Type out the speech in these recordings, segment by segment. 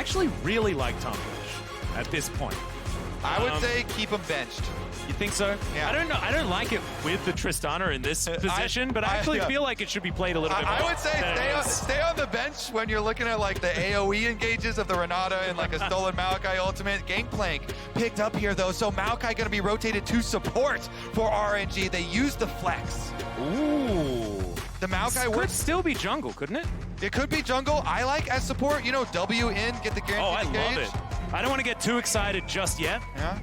actually really like Tomlish at this point. I would say keep him benched. You think so? Yeah. I don't know. I don't like it with the Tristana in this position, but I actually feel like it should be played a little bit more. I would say stay on the bench when you're looking at like the AoE engages of the Renata and like a stolen Maokai ultimate. Gangplank picked up here though, so Maokai gonna be rotated to support for RNG. They use the flex. Ooh. The Maokai could still be jungle, couldn't it? It could be jungle. I like as support, you know, W in, get the guaranteed Oh, I engage. love it. I don't want to get too excited just yet,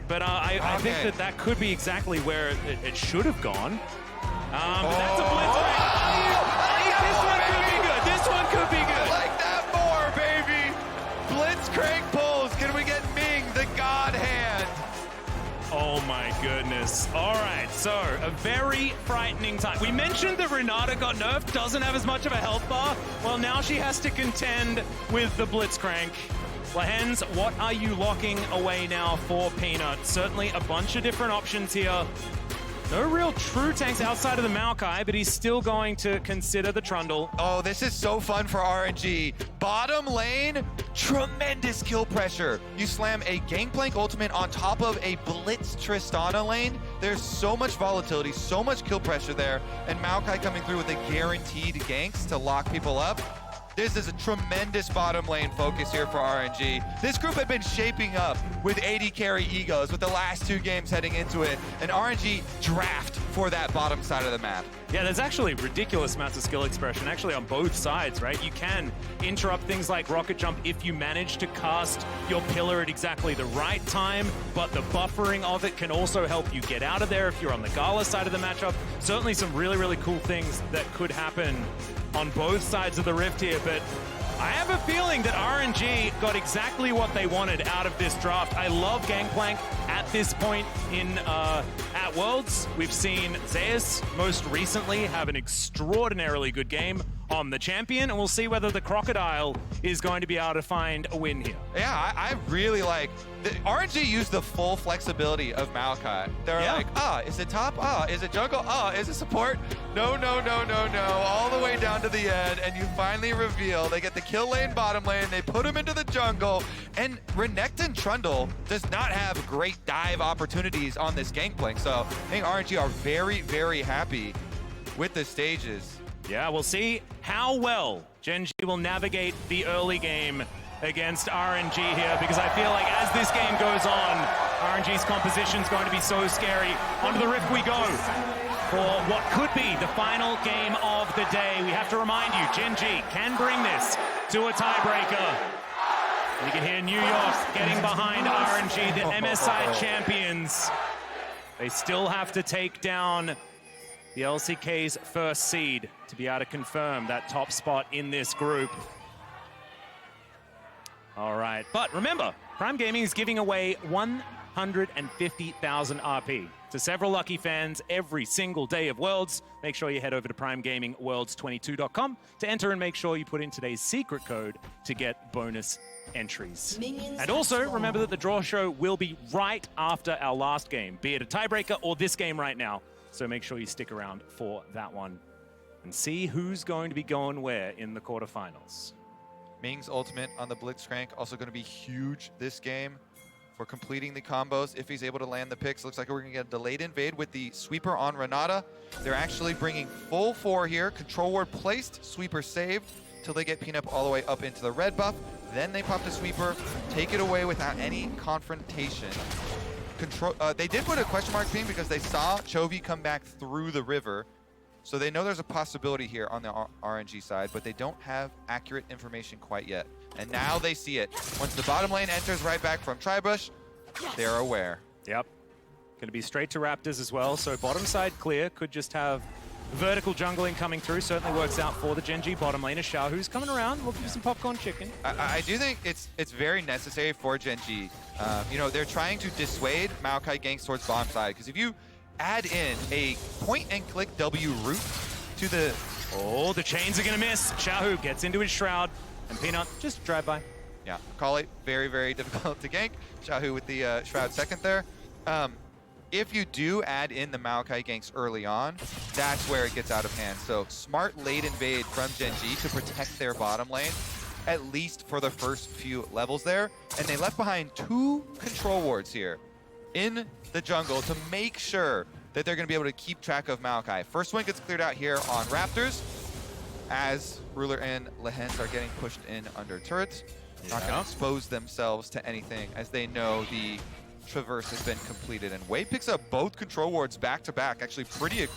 but I think that could be exactly where it should have gone. But that's a blitzcrank. This one could be good. This one could be good. I like that more, baby. Blitzcrank pulls. Can we get Ming, the god hand? Oh my goodness. All right, so a very frightening time. We mentioned that Renata got nerfed, doesn't have as much of a health bar. Well, now she has to contend with the blitzcrank. Lehens, what are you locking away now for Peanut? Certainly a bunch of different options here. No real true tanks outside of the Maokai, but he's still going to consider the Trundle. Oh, this is so fun for RNG. Bottom lane, tremendous kill pressure. You slam a Gangplank ultimate on top of a Blitz Tristana lane. There's so much volatility, so much kill pressure there, and Maokai coming through with a guaranteed ganks to lock people up. This is a tremendous bottom lane focus here for RNG. This group had been shaping up with AD carry egos with the last 2 games heading into it, and RNG draft for that bottom side of the map. Yeah, there's actually ridiculous amounts of skill expression actually on both sides, right? You can interrupt things like rocket jump if you manage to cast your pillar at exactly the right time, but the buffering of it can also help you get out of there if you're on the Gala side of the matchup. Certainly some really, really cool things that could happen on both sides of the rift here, but I have a feeling that RNG got exactly what they wanted out of this draft. I love Gangplank at this point in at Worlds. We've seen Zeus most recently have an extraordinarily good game on the champion, and we'll see whether the Crocodile is going to be able to find a win here. Yeah, I really like... RNG used the full flexibility of Maokai. They're like, is it top? Is it jungle? Is it support? No, no, no, no, no. All the way down to the end, and you finally reveal. They get the kill lane, bottom lane, they put him into the jungle, and Renekton Trundle does not have great dive opportunities on this Gangplank, so I think RNG are very, very happy with the stages. Yeah, we'll see how well Gen.G will navigate the early game against RNG here, because I feel like as this game goes on, RNG's composition is going to be so scary. Onto the Rift we go for what could be the final game of the day. We have to remind you, Gen.G can bring this to a tiebreaker. You can hear New York getting behind RNG, the MSI champions. They still have to take down the LCK's first seed to be able to confirm that top spot in this group. All right, but remember, Prime Gaming is giving away 150,000 RP to several lucky fans every single day of Worlds. Make sure you head over to primegamingworlds22.com to enter, and make sure you put in today's secret code to get bonus entries. And also, remember that the draw show will be right after our last game, be it a tiebreaker or this game right now. So make sure you stick around for that one and see who's going to be going where in the quarterfinals. Ming's ultimate on the Blitzcrank also going to be huge this game for completing the combos if he's able to land the picks. Looks like we're going to get a delayed invade with the sweeper on Renata. They're actually bringing full 4 here. Control ward placed, sweeper saved till they get Peanut all the way up into the red buff. Then they pop the sweeper, take it away without any confrontation. They did put a question mark thing because they saw Chovy come back through the river. So they know there's a possibility here on the RNG side, but they don't have accurate information quite yet. And now they see it. Once the bottom lane enters right back from Tribush, they're aware. Yep. Going to be straight to Raptors as well. So bottom side clear. Could just have vertical jungling coming through. Certainly works out for the Gen.G bottom laner. Xiaohu's coming around, looking for some popcorn chicken. I do think it's very necessary for Gen.G. You know, they're trying to dissuade Maokai ganks towards bottom side, because if you add in a point-and-click W route to the... Oh, the chains are going to miss. Xiaohu gets into his Shroud, and Peanut just drive-by. Yeah, Akali, very, very difficult to gank. Xiaohu with the Shroud second there. If you do add in the Maokai ganks early on, that's where it gets out of hand. So smart late invade from Gen.G to protect their bottom lane. at least for the first few levels there. And they left behind 2 control wards here in the jungle to make sure that they're going to be able to keep track of Maokai. First one gets cleared out here on Raptors as Ruler and Lehens are getting pushed in under turrets. Not going to expose themselves to anything as they know the traverse has been completed. And Wei picks up both control wards back to back. Actually pretty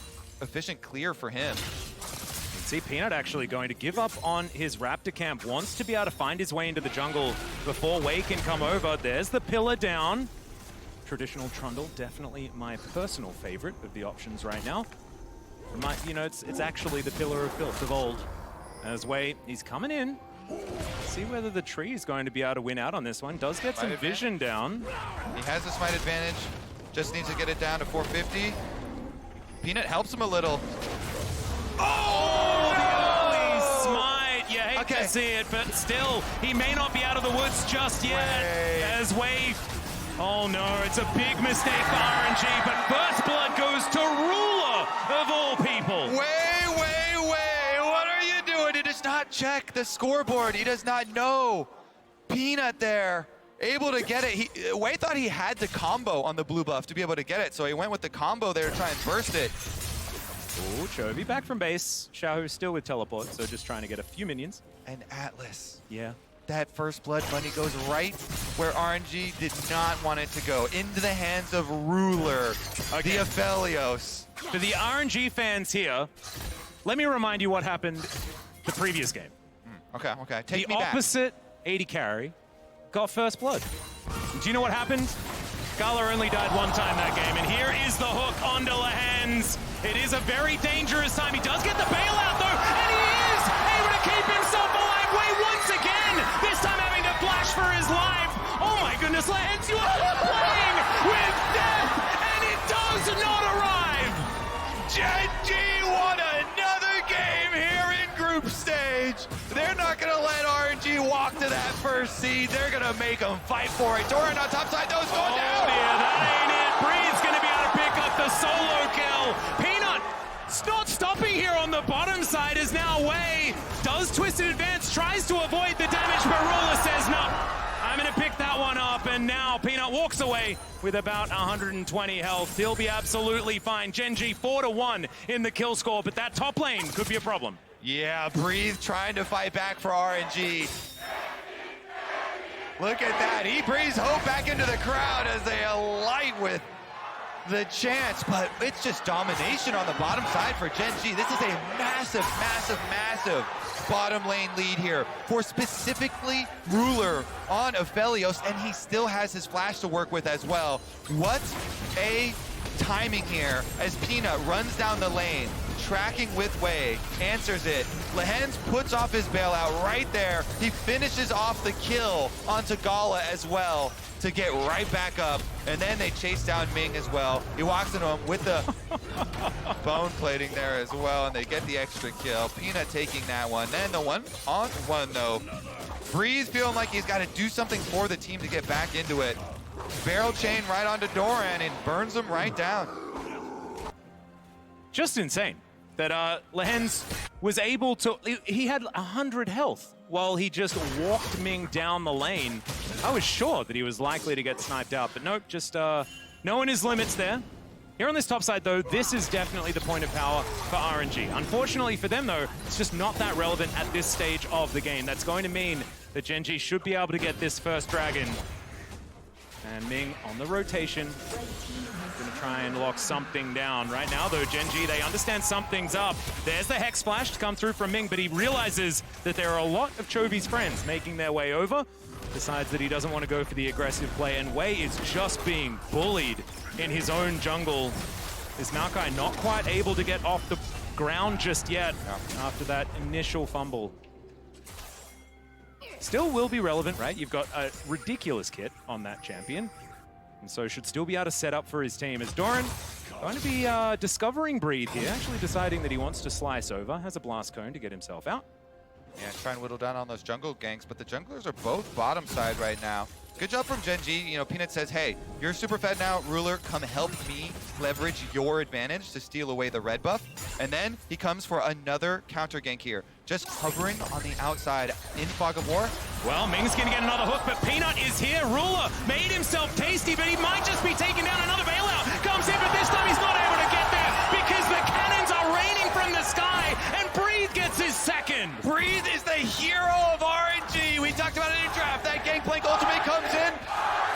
efficient clear for him. You can see Peanut actually going to give up on his Raptor camp. Wants to be able to find his way into the jungle before Wei can come over. There's the pillar down. Traditional Trundle, definitely my personal favorite of the options right now. You know, it's actually the pillar of filth of old. As Wei, he's coming in. See whether the tree is going to be able to win out on this one. Does get some vision down. He has the smite advantage. Just needs to get it down to 450. Peanut helps him a little. Oh, the early smite. You hate to see it, but still, he may not be out of the woods just yet. As Wei, oh no, it's a big mistake for RNG, but first blood goes to Ruler of all people. Wei, what are you doing? He does not check the scoreboard. He does not know. Peanut there, able to get it. Wei thought he had the combo on the blue buff to be able to get it, so he went with the combo there to try and burst it. Oh, Chovy back from base. Xiaohu still with teleport, so just trying to get a few minions. And Atlas. Yeah. That first blood money goes right where RNG did not want it to go, into the hands of Ruler, the Aphelios. For the RNG fans here, let me remind you what happened the previous game. Okay. Take me the back. opposite 80 carry got first blood. Do you know what happened? Gala only died one time that game, and here is the hook onto Lehens. It is a very dangerous time. He does get the bailout though, and he is able to keep himself alive. Wei once again, this time having to flash for his life. Oh my goodness, Lehens, you are playing with death, and it does not arrive. Gen.G won another game here in group stage. They're not going to let RNG walk to that first seed. They're going to make them fight for it. Doran on top side, those going down. Oh dear, that ain't it. Breeze's going to be able to pick up the solo kill. Peanut not stopping here on the bottom side as now Wei does Twisted Advance, tries to avoid the damage, but Ruler says no. I'm going to pick that one up, and now Peanut walks away with about 120 health. He'll be absolutely fine. Gen.G 4-1 in the kill score, but that top lane could be a problem. Yeah, Breeze trying to fight back for RNG. Look at that. He breathes hope back into the crowd as they alight with the chance, but it's just domination on the bottom side for Gen.G. This is a massive bottom lane lead here for specifically Ruler on Aphelios, and he still has his flash to work with as well. What a timing here as Peanut runs down the lane, tracking with Wei, answers it. Lehens puts off his bailout right there. He finishes off the kill onto Gala as well to get right back up, and then they chase down Ming as well. He walks into him with the bone plating there as well, and they get the extra kill. Peanut taking that one. Then the 1-on-1 though. Breeze feeling like he's got to do something for the team to get back into it. Barrel chain right onto Doran and burns him right down. Just insane that Lehens was able to, he had 100 health while he just walked Ming down the lane. I was sure that he was likely to get sniped out, but nope, just knowing his limits there. Here on this top side though, this is definitely the point of power for RNG. Unfortunately for them though, it's just not that relevant at this stage of the game. That's going to mean that Gen.G should be able to get this first dragon. And Ming on the rotation. Gonna try and lock something down. Right now though, Gen.G, they understand something's up. There's the Hex Splash to come through from Ming, but he realizes that there are a lot of Chovy's friends making their way over. Decides that he doesn't want to go for the aggressive play, and Wei is just being bullied in his own jungle. Is Maokai not quite able to get off the ground just yet after that initial fumble? Still will be relevant, right? You've got a ridiculous kit on that champion, and so should still be able to set up for his team. As Doran going to be discovering Breed here, actually deciding that he wants to slice over, has a blast cone to get himself out. Yeah, try and whittle down on those jungle ganks, but the junglers are both bottom side right now. Good job from Gen.G. You know, Peanut says, hey, you're super fed now. Ruler, come help me leverage your advantage to steal away the red buff. And then he comes for another counter gank here. Just hovering on the outside in Fog of War. Well, Ming's gonna get another hook, but Peanut is here. Ruler made himself tasty, but he might just be taking down another bailout. Comes in, but this time he's not able to get there because the cannons are raining from the sky, and Breathe gets his second. Breathe is the hero of RNG. We talked about it in draft. That Gangplank ultimate comes in.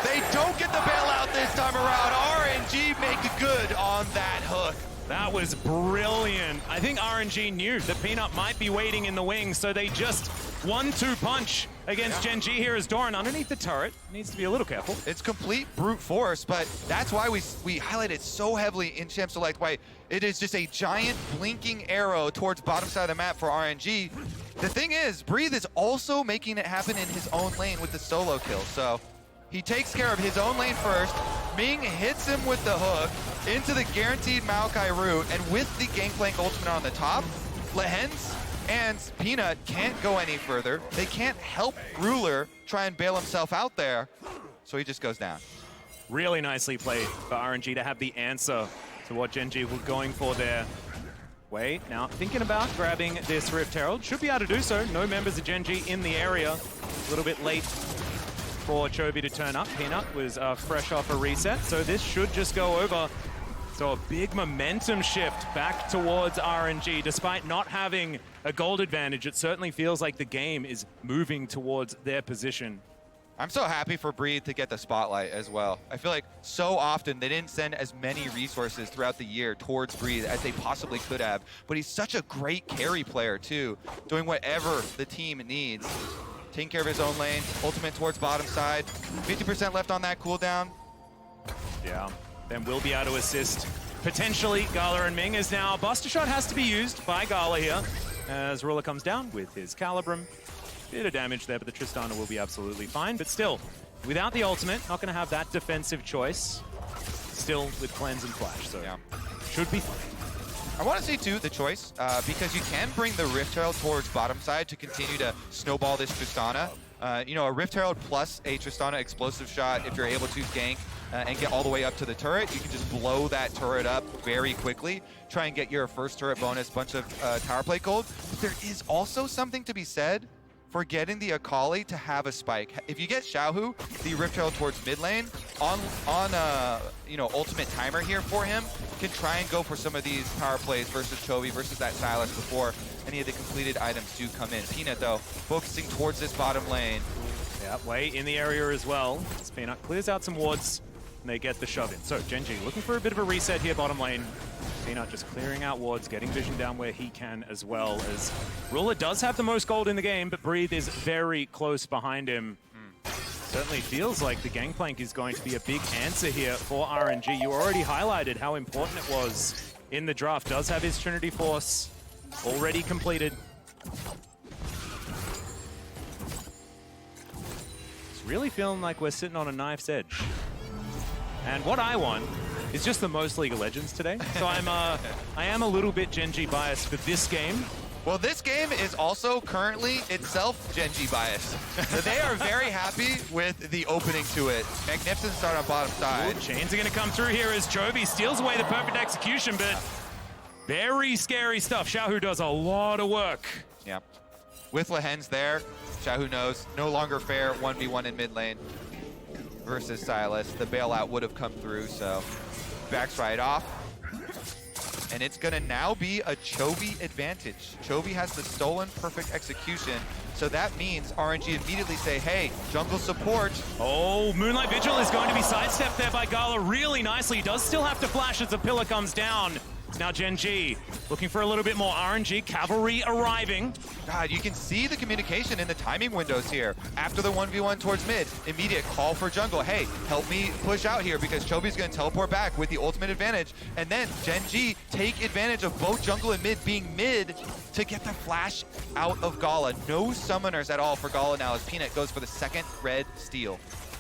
They don't get the bailout this time around. RNG make good on that hook. That was brilliant. I think RNG knew that Peanut might be waiting in the wings, so they just 1-2 punch against Gen.G here as Doran underneath the turret. Needs to be a little careful. It's complete brute force, but that's why we highlight it so heavily in Champ Select, why it is just a giant blinking arrow towards bottom side of the map for RNG. The thing is, Breathe is also making it happen in his own lane with the solo kill, so he takes care of his own lane first. Ming hits him with the hook into the guaranteed Maokai root, and with the Gangplank ultimate on the top, Lehens and Peanut can't go any further. They can't help Ruler try and bail himself out there, so he just goes down. Really nicely played for RNG to have the answer to what Gen.G were going for there. Wait, now thinking about grabbing this Rift Herald. Should be able to do so. No members of Gen.G in the area. A little bit late for Chovy to turn up. Peanut was fresh off a reset, so this should just go over. So a big momentum shift back towards RNG. Despite not having a gold advantage, it certainly feels like the game is moving towards their position. I'm so happy for Breathe to get the spotlight as well. I feel like so often they didn't send as many resources throughout the year towards Breathe as they possibly could have, but he's such a great carry player too, doing whatever the team needs. Taking care of his own lane, ultimate towards bottom side, 50% left on that cooldown. Yeah, then we'll be able to assist potentially Gala and Ming, as now Buster Shot has to be used by Gala here as Ruler comes down with his Calibrum. Bit of damage there, but the Tristana will be absolutely fine. But still, without the ultimate, not going to have that defensive choice. Still with Cleanse and Flash, so yeah, should be fine. I want to see, too, the choice, because you can bring the Rift Herald towards bottom side to continue to snowball this Tristana. You know, a Rift Herald plus a Tristana explosive shot, if you're able to gank and get all the way up to the turret, you can just blow that turret up very quickly, try and get your first turret bonus, bunch of tower plate gold. But there is also something to be said for getting the Akali to have a spike. If you get Xiaohu, the Rift Herald towards mid lane, on you know, ultimate timer here for him, can try and go for some of these power plays versus Chovy, versus that Sylas before any of the completed items do come in. Peanut, though, focusing towards this bottom lane. Yeah, way in the area as well. As Peanut clears out some wards, and they get the shove in. So Gen.G looking for a bit of a reset here bottom lane. Peanut just clearing out wards, getting vision down where he can as well, as Ruler does have the most gold in the game, but Breathe is very close behind him. Certainly feels like the Gangplank is going to be a big answer here for RNG. You already highlighted how important it was in the draft. Does have his Trinity Force already completed. It's really feeling like we're sitting on a knife's edge. And what I want is just the most League of Legends today. So I am a little bit Gen.G biased for this game. Well, this game is also currently itself Gen.G biased. They are very happy with the opening to it. Magnificent start on bottom side. Ooh, chains are going to come through here as Chovy steals away the perfect execution, but very scary stuff. Xiaohu does a lot of work. Yeah. With Lehens there, Xiaohu knows, no longer fair 1v1 in mid lane versus Sylas. The bailout would have come through, so backs right off. And it's gonna now be a Chovy advantage. Chovy has the stolen perfect execution, so that means RNG immediately say, hey, jungle support. Oh, Moonlight Vigil is going to be sidestepped there by Gala really nicely. He does still have to flash as the pillar comes down. It's now Gen.G looking for a little bit more RNG. Cavalry arriving. God, you can see the communication in the timing windows here. After the 1v1 towards mid, immediate call for jungle. Hey, help me push out here because Chovy's going to teleport back with the ultimate advantage. And then Gen.G take advantage of both jungle and mid being mid to get the flash out of Gala. No summoners at all for Gala now as Peanut goes for the second red steal.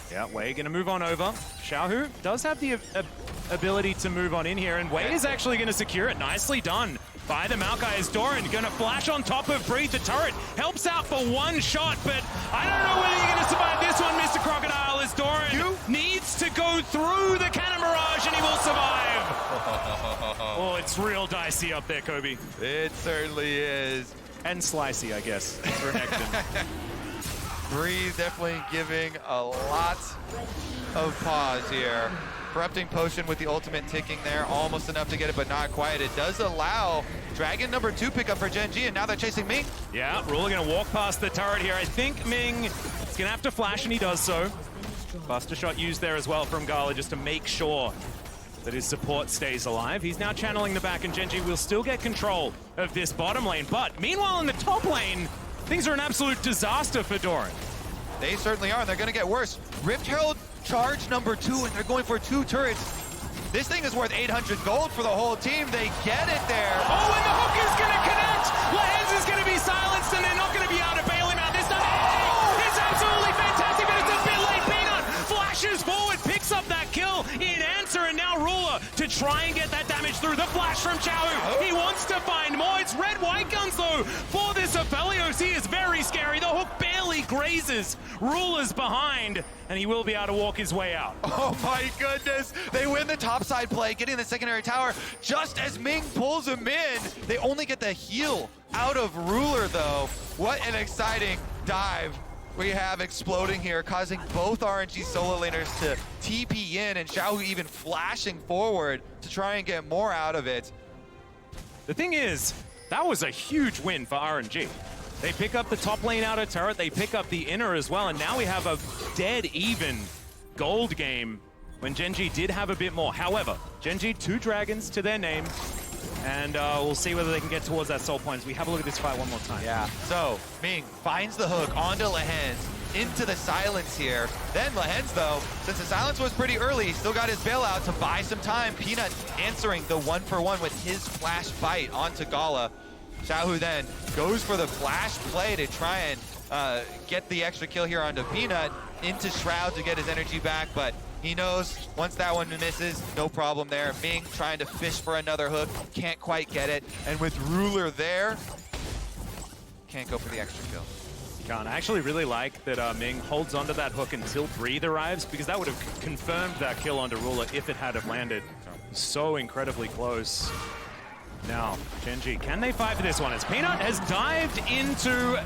Yeah, Wei going to move on over. Xiaohu does have the ability to move on in here, and Wei is actually going to secure it. Nicely done by the Maokai as Doran going to flash on top of Breathe. The turret helps out for one shot, but I don't know whether you're going to survive this one, Mr. Crocodile, as dicey up there, Kobe. It certainly is. And slicey, I guess, for Hecton. Breeze definitely giving a lot of pause here. Corrupting Potion with the ultimate ticking there, almost enough to get it, but not quite. It does allow Dragon number 2 pickup for Gen.G, and now they're chasing Ming. Yeah, Ruler gonna walk past the turret here. I think Ming is gonna have to flash, and he does so. Buster shot used there as well from Gala just to make sure that his support stays alive. He's now channeling the back, and Gen.G will still get control of this bottom lane. But meanwhile, in the top lane, things are an absolute disaster for Doran. They certainly are, and they're gonna get worse. Rift Herald charge number 2, and they're going for 2 turrets. This thing is worth 800 gold for the whole team. They get it there. Oh, and the hook is gonna connect! Lehens is gonna be silenced, and they're not gonna be able to bail him out this time. Oh, it's absolutely fantastic, but it's a bit late. Peanut flashes forward, picks up that kill in answer, and now Ruler to try and get that damage through. The flash from Chaohu. He wants to find more. It's red-white guns, though, for this Aphelios. He is very scary. The hook barely grazes Ruler's behind, and he will be able to walk his way out. Oh my goodness, they win the topside play, getting the secondary tower just as Ming pulls him in. They only get the heal out of Ruler though. What an exciting dive we have exploding here, causing both RNG solo laners to TP in, and Xiaohu even flashing forward to try and get more out of it. The thing is, that was a huge win for RNG. They pick up the top lane outer turret, they pick up the inner as well, and now we have a dead even gold game when Gen.G did have a bit more. However, Gen.G 2 dragons to their name, and we'll see whether they can get towards that soul point as we have a look at this fight one more time. Yeah, so Ming finds the hook onto Lehens, into the silence here. Then Lehens though, since the silence was pretty early, he still got his bailout to buy some time. Peanut answering the 1-for-1 with his flash bite onto Gala. Xiaohu then goes for the flash play to try and get the extra kill here onto Peanut, into Shroud to get his energy back, but he knows once that one misses, no problem there. Ming trying to fish for another hook, can't quite get it, and with Ruler there, can't go for the extra kill. Can't. I actually really like that Ming holds onto that hook until Breathe arrives, because that would have confirmed that kill onto Ruler if it had have landed. So incredibly close. Now, Gen.G, can they fight for this one? As Peanut has dived into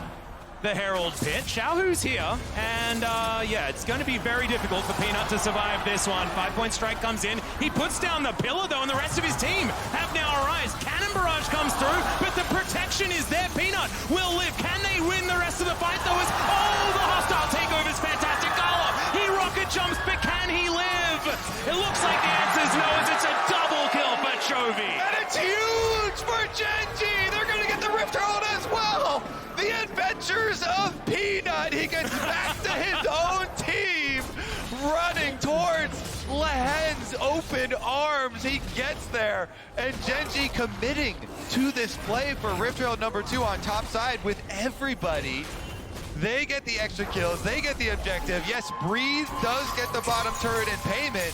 the Herald pit. Xiaohu's here, and yeah, it's going to be very difficult for Peanut to survive this one. 5-point strike comes in. He puts down the pillar, though, and the rest of his team have now arrived. Cannon barrage comes through, but the protection is there. Peanut will live. Can they win the rest of the fight, though? Oh, the hostile takeover is fantastic. Gala, he rocket jumps, but can he live? It looks like the answer is no, as it's a double kill for Chovy. And it's huge for Gen.G. They're going to get the Rift Herald as well. The adventures of Peanut. He gets back to his own team, running towards Lehens' open arms. He gets there, and Gen.G committing to this play for Rift Herald number 2 on top side with everybody. They get the extra kills, they get the objective. Yes, Breeze does get the bottom turret in payment,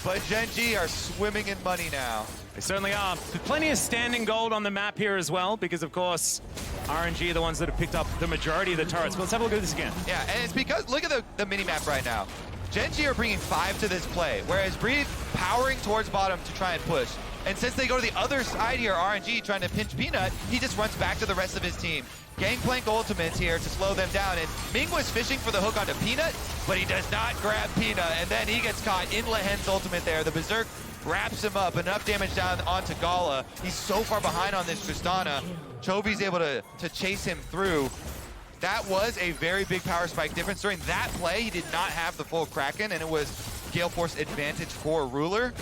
but Gen.G are swimming in money now. They certainly are. Plenty of standing gold on the map here as well, because of course, RNG are the ones that have picked up the majority of the turrets. But let's have a look at this again. Yeah, and it's because, look at the mini-map right now. Gen.G are bringing 5 to this play, whereas Breathe powering towards bottom to try and push. And since they go to the other side here, RNG trying to pinch Peanut, he just runs back to the rest of his team. Gangplank ultimates here to slow them down, and Ming was fishing for the hook onto Peanut, but he does not grab Peanut, and then he gets caught in Lehens' ultimate there. The Berserk wraps him up, enough damage down onto Gala. He's so far behind on this Tristana. Chovy's able to chase him through. That was a very big power spike difference. During that play, he did not have the full Kraken, and it was Gale Force advantage for Ruler.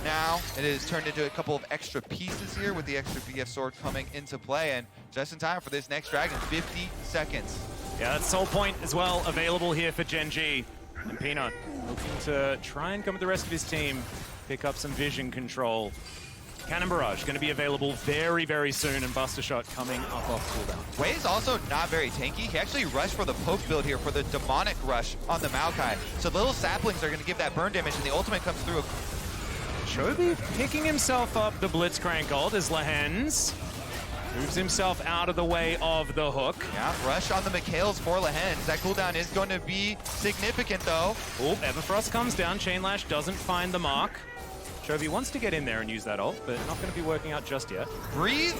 Now, it is turned into a couple of extra pieces here with the extra BF sword coming into play, and just in time for this next dragon, 50 seconds. Yeah, that's Soul Point as well available here for Gen.G. And Peanut looking to try and come with the rest of his team, pick up some vision control. Cannon Barrage going to be available very, very soon, and Buster Shot coming up off cooldown. Wei is also not very tanky. He actually rushed for the poke build here for the demonic rush on the Maokai. So little saplings are going to give that burn damage, and the ultimate comes through. Chovy picking himself up the Blitzcrank ult as Lehens moves himself out of the way of the hook. Yeah, rush on the Mikhails for Lehens. That cooldown is going to be significant, though. Oh, Everfrost comes down. Chain Lash doesn't find the mark. Chovy wants to get in there and use that ult, but not going to be working out just yet. Breathe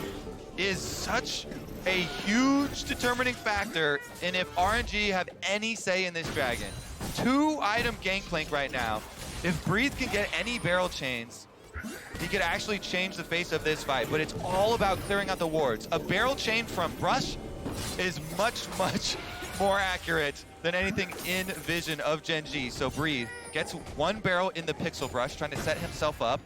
is such a huge determining factor in if RNG have any say in this dragon. 2-item Gangplank right now. If Breathe can get any barrel chains, he could actually change the face of this fight, but it's all about clearing out the wards. A barrel chain from Brush is much, much more accurate than anything in vision of Gen.G. So Breathe gets 1 barrel in the Pixel Brush, trying to set himself up.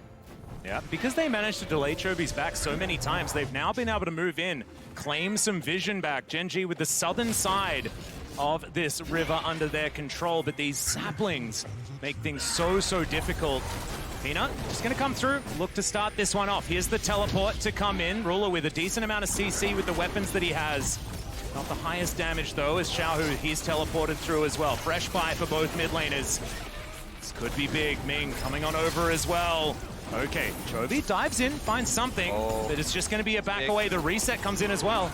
Yeah, because they managed to delay Chovy's back so many times, they've now been able to move in, claim some vision back. Gen.G with the southern side of this river under their control, but these saplings make things so difficult. Peanut just going to come through, look to start this one off. Here's the teleport to come in. Ruler with a decent amount of CC with the weapons that he has. Not the highest damage though, as Xiaohu, he's teleported through as well. Fresh buy for both mid laners. This could be big. Ming coming on over as well. Okay, Chovy dives in, finds something, but it's just going to be a back away. The reset comes in as well.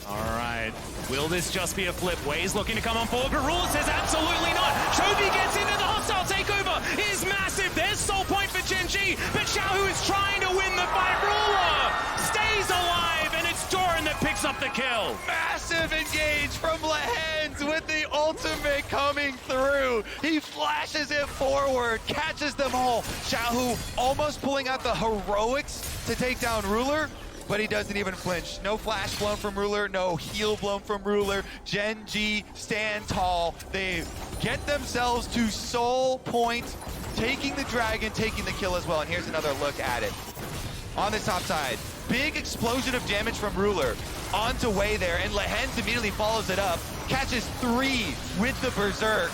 All right, will this just be a flip? Way's looking to come on forward, but Ruler says absolutely not. Chovy gets into the hostile takeover, is massive. There's soul point for Gen.G, but Xiaohu is trying to win the fight. Ruler stays alive, and it's Doran that picks up the kill. Massive engage from Lehens with the ultimate coming through. He flashes it forward, catches them all. Xiaohu almost pulling out the heroics to take down Ruler, but he doesn't even flinch. No flash blown from Ruler, no heal blown from Ruler. Gen.G stand tall. They get themselves to soul point, taking the dragon, taking the kill as well. And here's another look at it. On the top side, big explosion of damage from Ruler onto Way there, and Lehens immediately follows it up, catches 3 with the Berserk.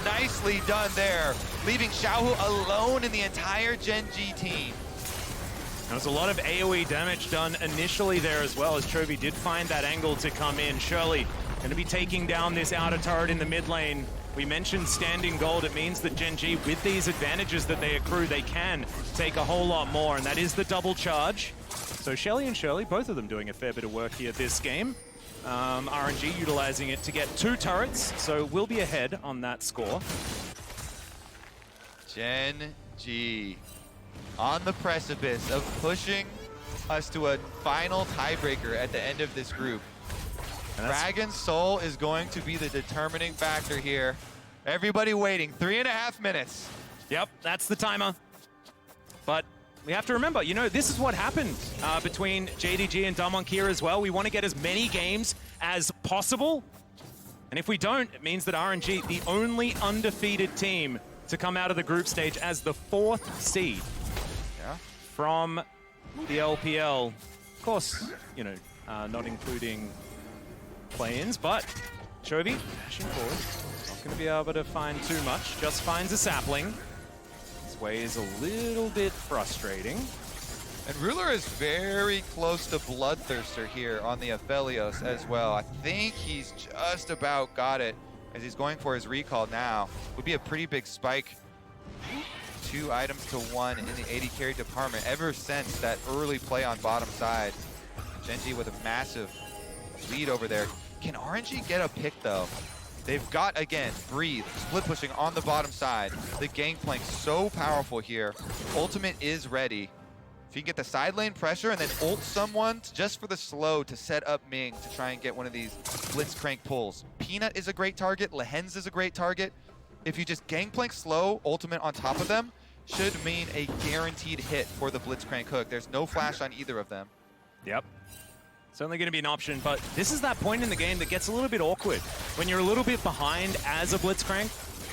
Nicely done there, leaving Xiaohu alone in the entire Gen.G team. There was a lot of AoE damage done initially there as well, as Chovy did find that angle to come in. Shirley going to be taking down this outer turret in the mid lane. We mentioned standing gold. It means that Gen.G, with these advantages that they accrue, they can take a whole lot more, and that is the double charge. So Shelly and Shirley, both of them doing a fair bit of work here this game. RNG utilizing it to get 2 turrets, so we'll be ahead on that score. Gen.G on the precipice of pushing us to a final tiebreaker at the end of this group. Dragon's Soul is going to be the determining factor here. Everybody waiting, 3.5 minutes. Yep, that's the timer. But we have to remember, you know, this is what happened between JDG and Damwon here as well. We want to get as many games as possible. And if we don't, it means that RNG, the only undefeated team to come out of the group stage as the 4th seed from the LPL. Of course, you know, not including play-ins, but Chovy pushing forward. Not going to be able to find too much, just finds a sapling. This way is a little bit frustrating. And Ruler is very close to Bloodthirster here on the Aphelios as well. I think he's just about got it as he's going for his recall now. Would be a pretty big spike. 2 items to 1 in the 80 carry department ever since that early play on bottom side. Gen.G with a massive lead over there. Can RNG get a pick though? They've got, again, Breathe, split pushing on the bottom side. The gangplank so powerful here. Ultimate is ready. If you can get the side lane pressure and then ult someone just for the slow to set up Ming to try and get one of these blitzcrank pulls. Peanut is a great target, Lehens is a great target. If you just gangplank slow, ultimate on top of them, should mean a guaranteed hit for the blitzcrank hook. There's no flash on either of them. Yep. Certainly going to be an option, but this is that point in the game that gets a little bit awkward. When you're a little bit behind as a blitzcrank,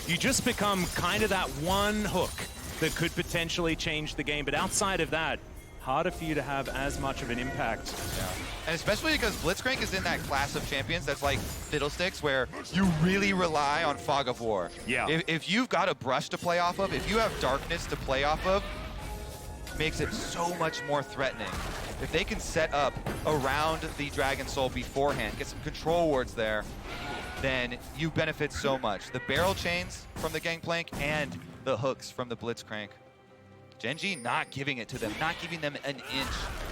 you just become kind of that one hook that could potentially change the game. But outside of that, harder for you to have as much of an impact. Yeah. And especially because Blitzcrank is in that class of champions that's like Fiddlesticks, where you really rely on Fog of War. Yeah. If you've got a brush to play off of, if you have darkness to play off of, makes it so much more threatening. If they can set up around the Dragon Soul beforehand, get some control wards there, then you benefit so much. The barrel chains from the Gangplank and the hooks from the Blitzcrank. Gen.G not giving it to them, not giving them an inch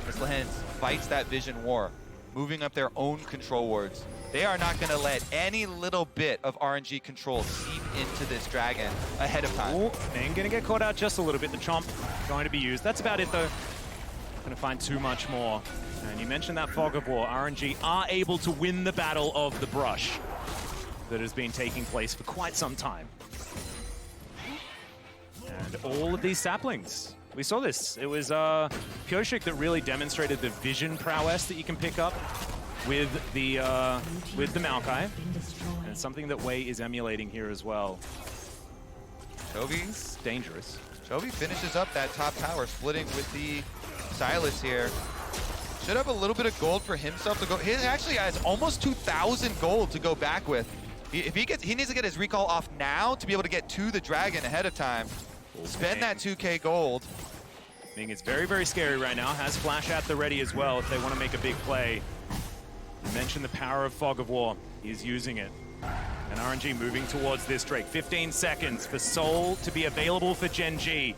as Lehens fights that vision war. moving up their own control wards. They are not going to let any little bit of RNG control seep into this dragon ahead of time. Oh, they're going to get caught out just a little bit. The chomp going to be used. That's about it, though. Going to find too much more. And you mentioned that Fog of War. RNG are able to win the battle of the brush that has been taking place for quite some time. And all of these saplings. We saw this. It was Pyoshik that really demonstrated the vision prowess that you can pick up with the Maokai. And it's something that Wei is emulating here as well. Chovy, Dangerous. Chovy finishes up that top tower, splitting with the Silas here. Should have a little bit of gold for himself to go. He actually has almost 2,000 gold to go back with. He needs to get his recall off now to be able to get to the dragon ahead of time. Spend that 2K gold. I think it's very, very scary right now. Has Flash at the ready as well if they want to make a big play. You mentioned the power of Fog of War. He's using it. And RNG moving towards this Drake. 15 seconds for Soul to be available for Gen.G.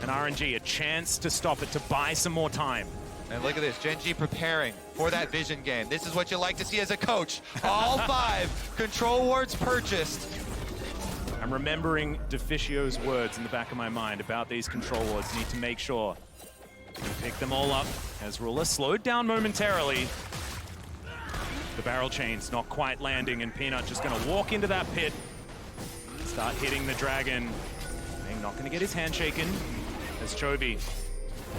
And RNG a chance to stop it, to buy some more time. And look at this, Gen.G preparing for that vision game. This is what you like to see as a coach. All 5 control wards purchased. I'm remembering Deficio's words in the back of my mind about these control wards. Need to make sure you pick them all up as Ruler slowed down momentarily. The barrel chain's not quite landing, and Peanut just going to walk into that pit, start hitting the dragon. He's not going to get his hand shaken as Chovy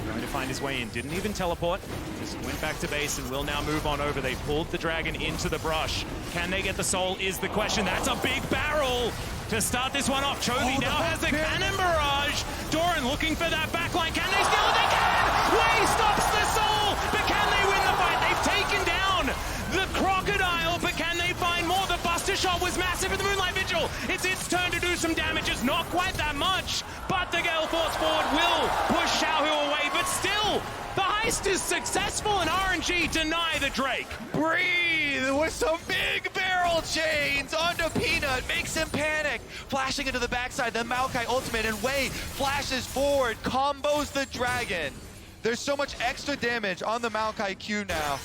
going to find his way in. Didn't even teleport, just went back to base and will now move on over. They pulled the dragon into the brush. Can they get the soul is the question. That's a big barrel to start this one off. Chovy now has the cannon barrage. Doran looking for that backline. Can they steal it? They can! Wei stops the soul, but can they win the fight? They've taken down the crocodile, but can they find more? The Buster Shot was massive in the Moonlight Vigil. It's its turn to do some damage. It's not quite that much, but the Gale Force forward will push Xiaohu away, but still, the heist is successful and RNG deny the Drake. Breathe with some big barrel chains onto Peanut, makes him panic. Flashing into the backside, the Maokai ultimate, and Wei flashes forward, combos the dragon. There's so much extra damage on the Maokai Q now.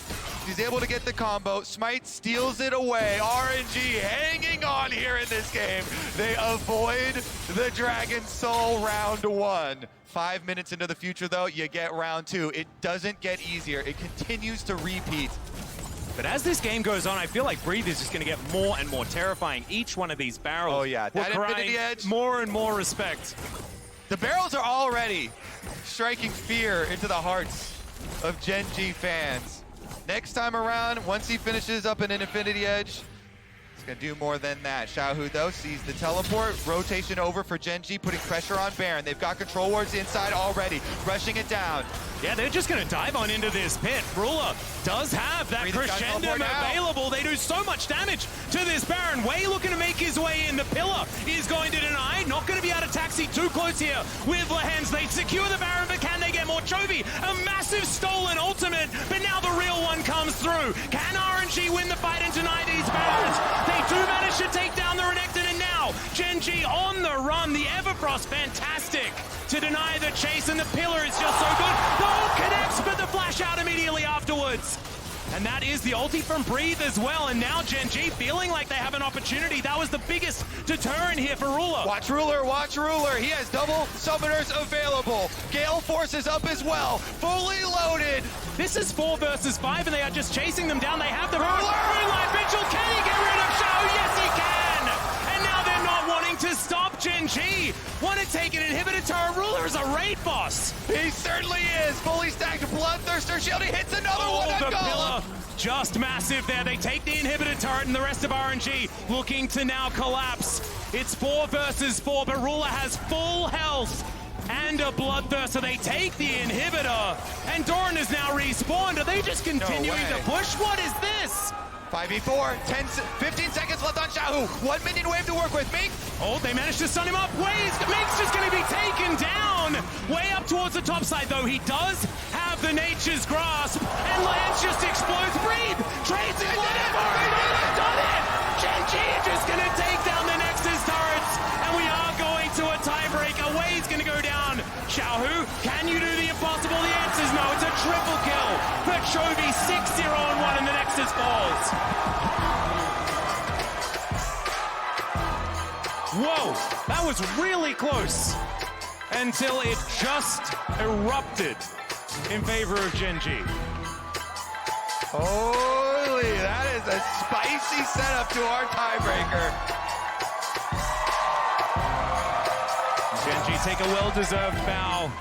He's able to get the combo. Smite steals it away. RNG hanging on here in this game. They avoid the Dragon Soul round 1. 5 minutes into the future, though, you get round 2. It doesn't get easier. It continues to repeat. But as this game goes on, I feel like Breathe is just going to get more and more terrifying. Each one of these barrels. Oh, yeah. That Infinity Edge. More and more respect. The barrels are already striking fear into the hearts of Gen.G fans. Next time around, once he finishes up an Infinity Edge, he's going to do more than that. Xiaohu, though, sees the teleport. Rotation over for Gen.G, putting pressure on Baron. They've got control wards inside already, rushing it down. Yeah, they're just going to dive on into this pit. Ruler does have that crescendum available. They do so much damage to this Baron. Wei looking to make his way in. The pillar is going to deny. Not going to be able to taxi too close here with Lehens. They secure the Baron, but can they get more? Chovy, a massive stolen ultimate, but now the real one comes through. Can RNG win the fight and deny these Barons? They do manage to take down the Renekton, and now Gen.G on the run. The Everfrost, fantastic to deny the chase, and the pillar is just so good. The ult connects, but the flash out immediately afterwards. And that is the ulti from Breathe as well, and now Gen.G feeling like they have an opportunity. That was the biggest deterrent here for Ruler. Watch Ruler, watch Ruler. He has double summoners available. Gale Force is up as well, fully loaded. This is 4 versus 5, and they are just chasing them down. They have the Moonlight Vigil. Can he get rid of Xiao? Yes, he can. And now they're not wanting to stop Gen.G. Want to take an inhibitor turret. Ruler is a raid boss. He certainly is. Fully stacked Bloodthirster shield. He hits another one at Golem. Just massive there. They take the inhibitor turret, and the rest of RNG looking to now collapse. It's 4 versus 4, but Ruler has full health and a Bloodthirster. They take the inhibitor, and Doran is now respawned. Are they just continuing to push? What is this? 5v4, 15 seconds left on Xiaohu. 1 minion wave to work with. Mink. Oh, they managed to stun him up. Mink's just going to be taken down. Way up towards the top side, though. He does have the Nature's Grasp, and Lance just explodes. Breathe. Trades it. They've done it. Gen.G just going to take down the Nexus turrets, and we are going to a tiebreak. Away's going to go down. Xiaohu, can you do the impossible? The answer is no. It's a triple kill for Chovy. 6-0-1 in the Whoa, that was really close until it just erupted in favor of Gen.G. Holy, that is a spicy setup to our tiebreaker. Gen.G take a well-deserved bow.